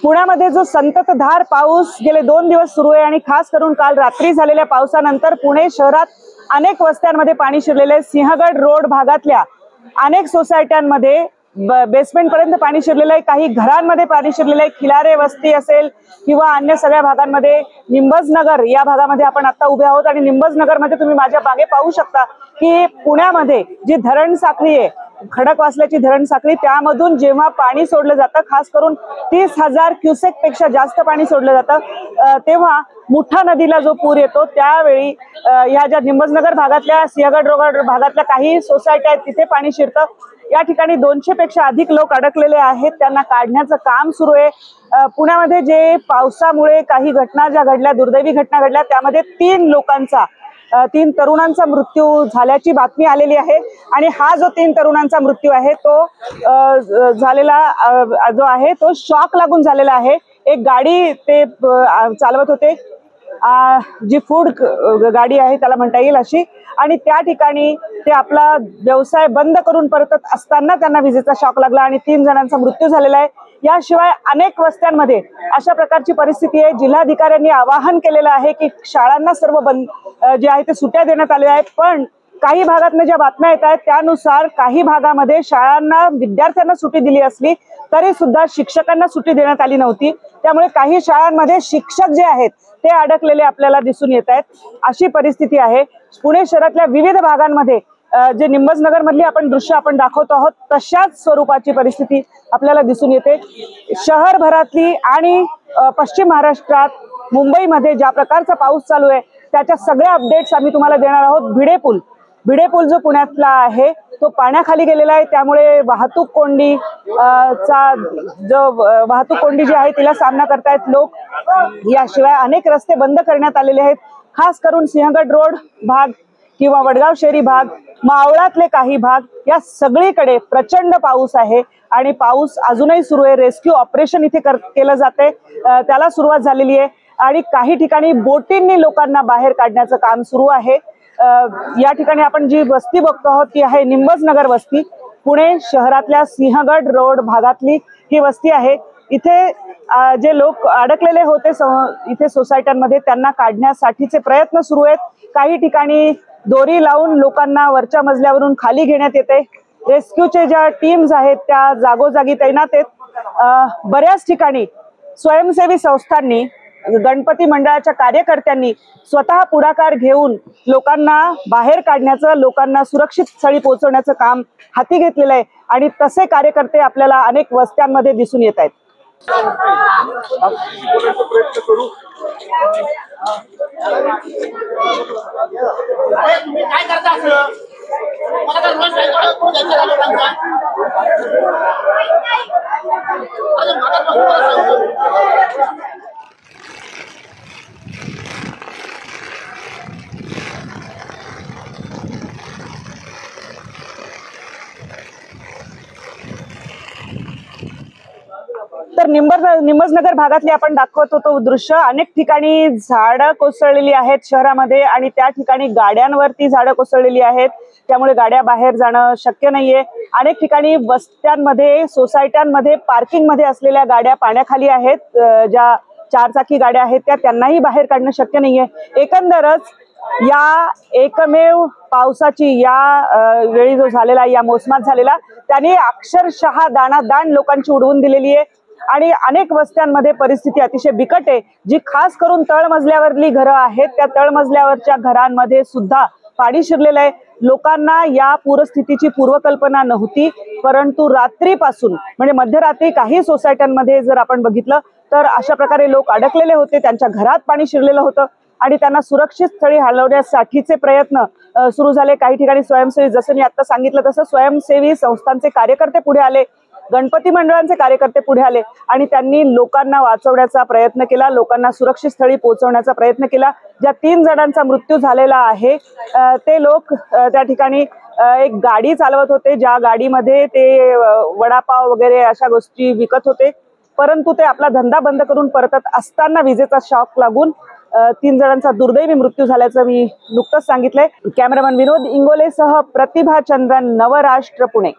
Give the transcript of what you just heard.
पुण्यामध्ये जो संततधार पाऊस गेले 2 दिवस सुरू आहे आणि खास करून काल रात्री झालेल्या पावसानंतर पुणे शहरात अनेक वस्त्यांमध्ये पाणी शिरलेले. सिंहगड रोड भागातल्या अनेक सोसायट्यांमध्ये बेसमेंट पर्यंत पाणी शिरलेलं आहे. काही घरांमध्ये पाणी शिरलेलं आहे. खिलारे वस्ती असेल किंवा अन्य सगळ्या भागांमध्ये. निंबज नगर या भागामध्ये आपण आता उभे आहोत आणि निंबज नगर मध्ये तुम्ही माझ्या मागे पाहू शकता की पुण्यामध्ये जी धरण साखळी आहे, खडकवासल्याची धरण साखळी, त्यामधून जेव्हा पाणी सोडलं जातं, खास करून 30,000 क्युसेक पेक्षा जास्त पाणी सोडलं जातं, तेव्हा मुठा नदीला जो पूर येतो त्यावेळी ह्या ज्या निंबजनगर भागातल्या सिंहगड रोड भागातल्या काही सोसायट्या आहेत तिथे पाणी शिरतं. या ठिकाणी 200 पेक्षा अधिक लोक अडकलेले आहेत. त्यांना काढण्याचं काम सुरू आहे. पुण्यामध्ये जे पावसामुळे काही घटना ज्या घडल्या, दुर्दैवी घटना घडल्या, त्यामध्ये 3 तरुणांचा मृत्यू झाल्याची बातमी आलेली आहे. आणि हा जो 3 तरुणांचा मृत्यू आहे तो झालेला जो आहे तो शॉक लागून झालेला आहे. एक गाडी ते चालवत होते, जी फूड गाडी आहे त्याला म्हणता येईल अशी, आणि त्या ठिकाणी ते आपला व्यवसाय बंद करून परतत असताना त्यांना विजेचा शॉक लागला आणि 3 जणांचा मृत्यू झालेला आहे. याशिवाय अनेक वस्त्यांमध्ये अशा प्रकारची परिस्थिती आहे. जिल्हाधिकाऱ्यांनी आवाहन केलेलं आहे की शाळांना सर्व जे आहे ते सुट्ट्या देण्यात आलेल्या आहेत. पण काही भागातनं ज्या बातम्या येत आहेत त्यानुसार काही भागामध्ये शाळांना, विद्यार्थ्यांना सुट्टी दिली असली तरी सुद्धा शिक्षकांना सुट्टी देण्यात आली नव्हती. त्यामुळे काही शाळांमध्ये शिक्षक जे आहेत ते अडकलेले आपल्याला दिसून येत आहेत. अशी परिस्थिती आहे. पुणे शहरातल्या विविध भागांमध्ये जे निंबजनगर मधली आपण दृश्य आपण दाखवतो आहोत तशाच स्वरूपाची परिस्थिती आपल्याला दिसून येते. शहरभरातली आणि पश्चिम महाराष्ट्रात, मुंबईमध्ये ज्या प्रकारचा पाऊस चालू आहे त्याच्या सगळ्या अपडेट्स आम्ही तुम्हाला देणार आहोत. भिडे पूल जो पुण्यातला आहे तो पाण्याखाली गेलेला आहे. त्यामुळे वाहतूक कोंडी जी आहे तिला सामना करतायत लोक. याशिवाय अनेक रस्ते बंद करण्यात आलेले आहेत. खास करून सिंहगड रोड भाग किंवा वडगाव शहरी भाग, मावळातले काही भाग, या सगळीकडे प्रचंड पाऊस आहे आणि पाऊस अजूनही सुरू आहे. रेस्क्यू ऑपरेशन इथे केलं जाते, त्याला सुरुवात झालेली आहे आणि काही ठिकाणी बोटींनी लोकांना बाहेर काढण्याचं काम सुरू आहे. या ठिकाणी आपण जी वस्ती बघतो आहोत ती आहे निंबजनगर वस्ती. पुणे शहरातल्या सिंहगड रोड भागातली ही वस्ती आहे. इथे जे लोक अडकलेले होते इथे सोसायट्यांमध्ये त्यांना काढण्यासाठीचे प्रयत्न सुरू आहेत. काही ठिकाणी दोरी लावून लोकांना वरच्या मजल्यावरून खाली घेण्यात येते. रेस्क्यूचे ज्या टीम्स आहेत त्या जागोजागी तैनात आहेत. बऱ्याच ठिकाणी स्वयंसेवी संस्थांनी, गणपती मंडळाच्या कार्यकर्त्यांनी स्वतः पुढाकार घेऊन लोकांना बाहेर काढण्याचं, लोकांना सुरक्षित स्थळी पोहोचवण्याचं काम हाती घेतलेलं आहे आणि तसे कार्यकर्ते आपल्याला अनेक वस्त्यांमध्ये दिसून येत आहेत. तर निंबजनगर भागातली आपण दाखवत होतो दृश्य. अनेक ठिकाणी झाडं कोसळलेली आहेत शहरामध्ये आणि त्या ठिकाणी गाड्यांवरती झाडं कोसळलेली आहेत. त्यामुळे गाड्या बाहेर जाणं शक्य नाहीये. अनेक ठिकाणी वस्त्यांमध्ये, सोसायट्यांमध्ये पार्किंगमध्ये असलेल्या गाड्या पाण्याखाली आहेत. ज्या 4 चाकी गाड्या आहेत त्यांनाही बाहेर काढणं शक्य नाहीये. एकंदरच या एकमेव पावसाची या वेळी जो झालेला, या मोसमात झालेला, त्याने अक्षरशः दाणादाण लोकांची उडवून दिलेली आहे आणि अनेक वस्त्यांमध्ये परिस्थिती अतिशय बिकट आहे. जी खास करून तळमजल्यावरली घरं आहेत त्या तळमजल्यावरच्या घरांमध्ये सुद्धा पाणी शिरलेलं आहे. लोकांना या पूरस्थितीची पूर्वकल्पना नव्हती, परंतु रात्रीपासून म्हणजे मध्यरात्री काही सोसायट्यांमध्ये जर आपण बघितलं तर अशा प्रकारे लोक अडकलेले होते. त्यांच्या घरात पाणी शिरलेलं होतं आणि त्यांना सुरक्षित स्थळी हलवण्यासाठीचे प्रयत्न सुरू झाले. काही ठिकाणी स्वयंसेवी, जसं मी आता सांगितलं तसं स्वयंसेवी संस्थांचे कार्यकर्ते पुढे आले, गणपती मंडळांचे कार्यकर्ते पुढे आले आणि त्यांनी लोकांना वाचवण्याचा प्रयत्न केला, लोकांना सुरक्षित स्थळी पोहोचवण्याचा प्रयत्न केला. ज्या 3 जणांचा मृत्यू झालेला आहे ते लोक त्या ठिकाणी एक गाडी चालवत होते, ज्या गाडीमध्ये ते वडापाव वगैरे अशा गोष्टी विकत होते, परंतु ते आपला धंदा बंद करून परतत असताना विजेचा शॉक लागून 3 जणांचा दुर्दैवी मृत्यू झाल्याचं मी नुकतंच सांगितलंय. कॅमेरामन विनोद इंगोलेसह प्रतिभा चंद्रन, नवराष्ट्र, पुणे.